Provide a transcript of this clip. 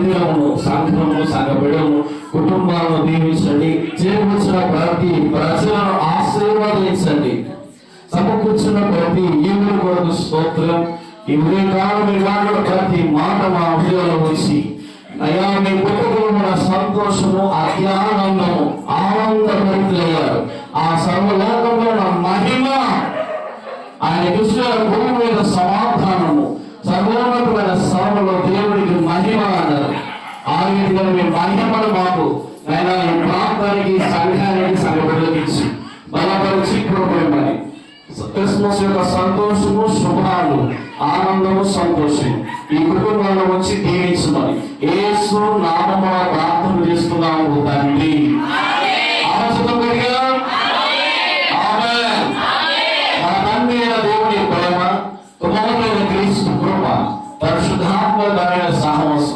మందిరమును, సంఘము, సంఘ బిడ్డలను, కుటుంబాలను దీవించండి. చేకూర్చిన ప్రతి ప్రజలను ఆశీర్వదించండి. సమకూర్చున్న ప్రతి ఈవుల కొరకు స్తోత్రం. ఈ ఉదయకాలం మీ మాటలు ప్రతి మాట మా హృదయంలో వచ్చి అయ్యా మీ పుట్టుకున్న సంతోషము, అత్యానందము, ఆనందభరితులయ్యారు. ఆ సర్వలోకంలో మహిమ, ఆయన దృష్టిలో భూమి మీద సమాధానము, సర్వోన్నతమైన స్థలంలో దేవుడికి మహిమ అన్నారు. ఆ రీతిగా మీ మహిమను మాకు ఆయన ఈ ప్రాంతానికి, సంఘానికి, సంఘపరిచి బలపరిచి కృపమని క్రిస్మస్ యొక్క సంతోషము, శుభాలు, ఆనందము, సంతోషము ఈ కుటుంబాల వచ్చి దీవించమని యేసు నామమున ప్రార్థన చేస్తున్నాము తండ్రి.